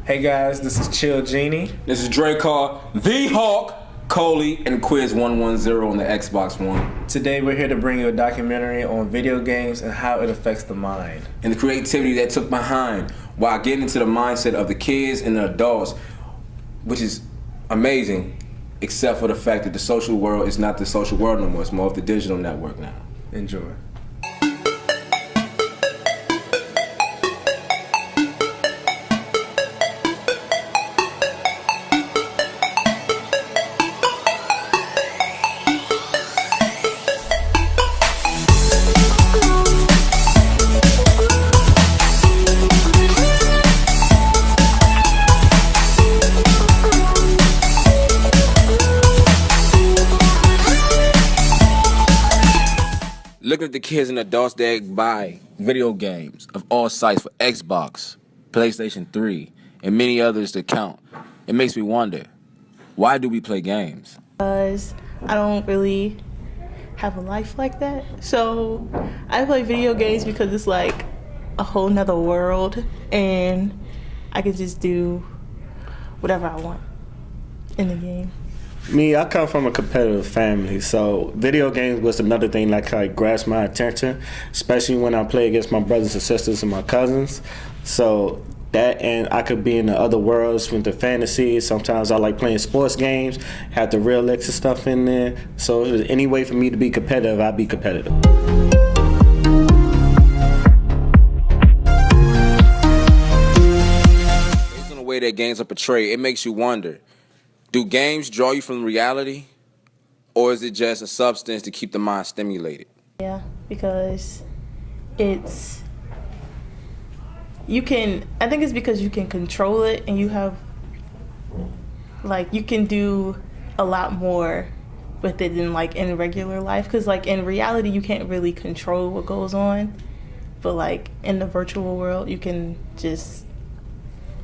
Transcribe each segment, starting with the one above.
Hey guys, this is Chill Genie. This is Dre Carr, The Hawk, Coley, and Quiz 110 on the Xbox One. Today we're here to bring you a documentary on video games and how it affects the mind. And the creativity that took behind while getting into the mindset of the kids and the adults, which is amazing, except for the fact that the social world is not the social world no more. It's more of the digital network now. Enjoy. Looking at the kids and adults that buy video games of all size for Xbox, PlayStation 3, and many others to count, it makes me wonder, why do we play games? Because I don't really have a life like that. So I play video games because it's like a whole nother world and I can just do whatever I want in the game. Me, I come from a competitive family, so video games was another thing that like grasped my attention, especially when I play against my brothers and sisters and my cousins. So that, and I could be in the other worlds with the fantasy. Sometimes I like playing sports games, have the real extra stuff in there. So if there's any way for me to be competitive, I'd be competitive. Based on the way that games are portrayed, it makes you wonder, do games draw you from reality, or is it just a substance to keep the mind stimulated? Yeah, because I think it's because you can control it and you have, like, you can do a lot more with it than like in regular life. Because like in reality, you can't really control what goes on. But like in the virtual world, you can just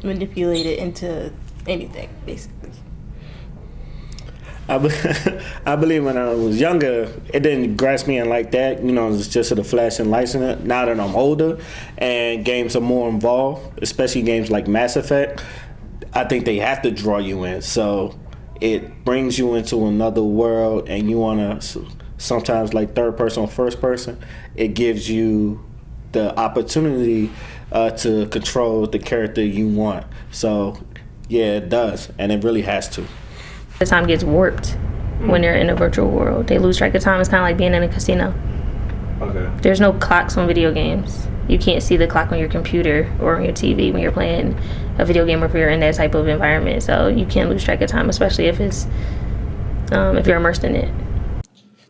manipulate it into anything, basically. I believe when I was younger, it didn't grasp me in like that. You know, it's just the flash and lights in it. Now that I'm older and games are more involved, especially games like Mass Effect, I think they have to draw you in. So it brings you into another world and you want to, sometimes like third person or first person, it gives you the opportunity to control the character you want. So yeah, it does, and it really has to. The time gets warped when they're in a virtual world. They lose track of time. It's kind of like being in a casino. Okay. There's no clocks on video games. You can't see the clock on your computer or on your TV when you're playing a video game or if you're in that type of environment. So you can't lose track of time, especially if you're immersed in it.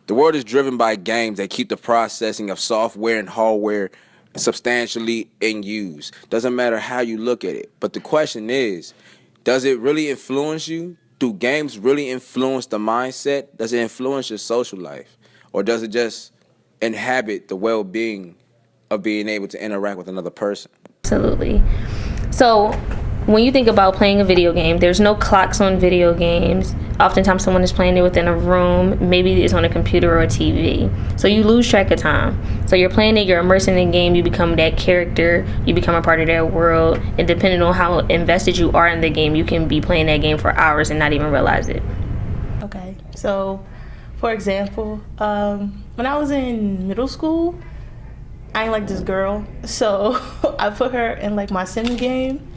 The world is driven by games that keep the processing of software and hardware substantially in use. Doesn't matter how you look at it. But the question is, does it really influence you? Do games really influence the mindset? Does it influence your social life? Or does it just inhabit the well-being of being able to interact with another person? Absolutely. So when you think about playing a video game, there's no clocks on video games. Oftentimes someone is playing it within a room. Maybe it's on a computer or a TV. So you lose track of time. So you're playing it, you're immersing in the game, you become that character, you become a part of that world. And depending on how invested you are in the game, you can be playing that game for hours and not even realize it. Okay, so for example, when I was in middle school, I ain't like this girl. So I put her in like my sim game.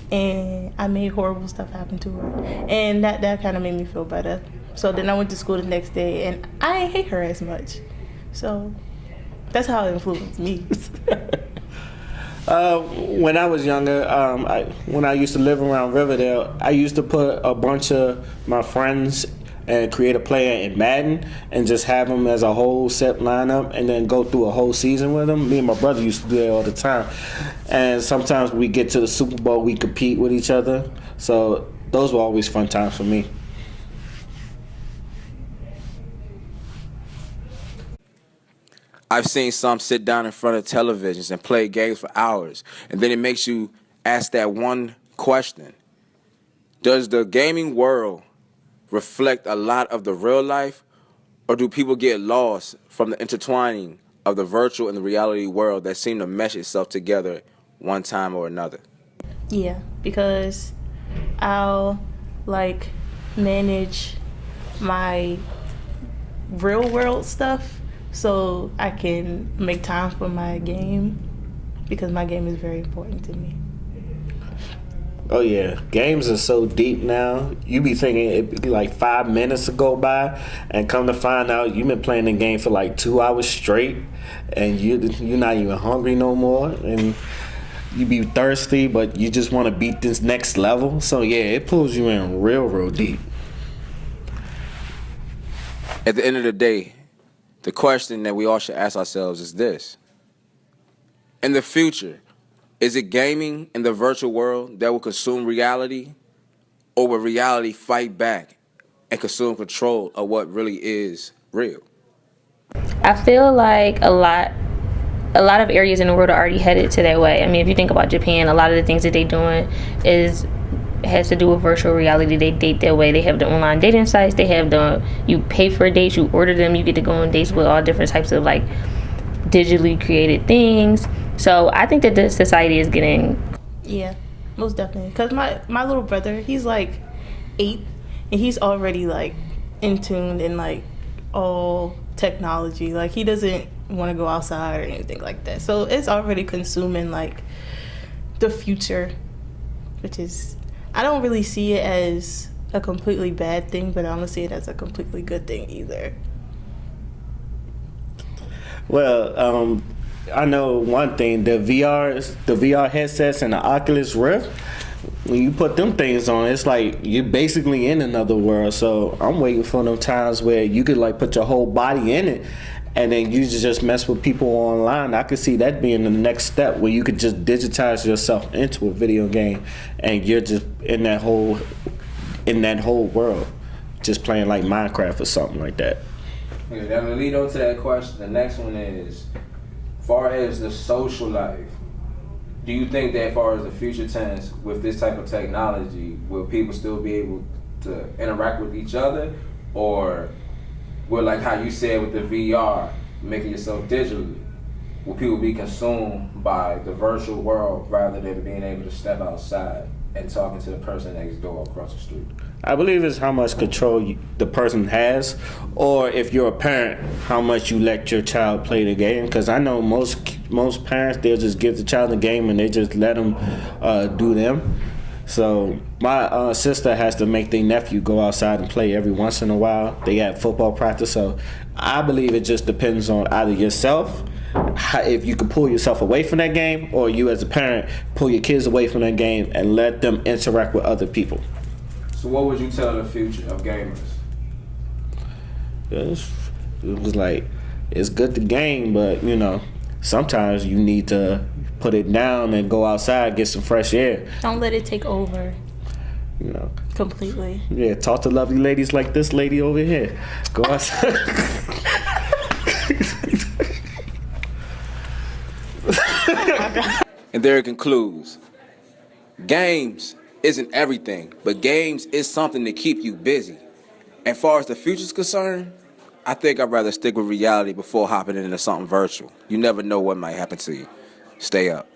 And I made horrible stuff happen to her. And that kind of made me feel better. So then I went to school the next day, and I didn't hate her as much. So that's how it influenced me. When I was younger, when I used to live around Riverdale, I used to put a bunch of my friends and create a player in Madden and just have them as a whole set lineup and then go through a whole season with them. Me and my brother used to do that all the time. And sometimes we get to the Super Bowl, we compete with each other. So those were always fun times for me. I've seen some sit down in front of televisions and play games for hours, and then it makes you ask that one question. Does the gaming world reflect a lot of the real life, or do people get lost from the intertwining of the virtual and the reality world that seem to mesh itself together one time or another? Yeah, because I'll like manage my real world stuff so I can make time for my game because my game is very important to me. Oh yeah, games are so deep now. You be thinking it'd be like 5 minutes to go by, and come to find out you've been playing the game for like 2 hours straight, and you're not even hungry no more, and you be thirsty, but you just want to beat this next level. So yeah, it pulls you in real deep. At the end of the day, the question that we all should ask ourselves is this. In the future, is it gaming in the virtual world that will consume reality, or will reality fight back and consume control of what really is real? I feel like a lot of areas in the world are already headed to that way. I mean, if you think about Japan, a lot of the things that they're doing has to do with virtual reality. They date that way. They have the online dating sites. They have you pay for dates, you order them, you get to go on dates with all different types of like digitally created things. So I think that this society is getting... Yeah, most definitely. Because my little brother, he's like 8, and he's already like in tune in like all technology. Like he doesn't want to go outside or anything like that. So it's already consuming like the future, which is, I don't really see it as a completely bad thing, but I don't see it as a completely good thing either. Well, I know one thing: the VR headsets and the Oculus Rift. When you put them things on, it's like you're basically in another world. So I'm waiting for them times where you could like put your whole body in it, and then you just mess with people online. I could see that being the next step, where you could just digitize yourself into a video game, and you're just in that whole world, just playing like Minecraft or something like that. Okay, now to lead on to that question, the next one is, far as the social life, do you think that as far as the future tense with this type of technology, will people still be able to interact with each other, or will, like how you said with the VR, making yourself digitally, will people be consumed by the virtual world rather than being able to step outside and talking to the person next door across the street? I believe it's how much control the person has, or if you're a parent, how much you let your child play the game. Because I know most parents, they'll just give the child the game and they just let them do them. So my sister has to make their nephew go outside and play every once in a while. They have football practice. So I believe it just depends on either yourself, if you can pull yourself away from that game, or you as a parent pull your kids away from that game and let them interact with other people. So what would you tell the future of gamers? It was like, it's good to game, but sometimes you need to put it down and go outside, get some fresh air. Don't let it take over. Completely. Yeah, talk to lovely ladies like this lady over here. Go outside. And there it concludes. Games isn't everything, but games is something to keep you busy. And far as the future's concerned, I think I'd rather stick with reality before hopping into something virtual. You never know what might happen to you. Stay up.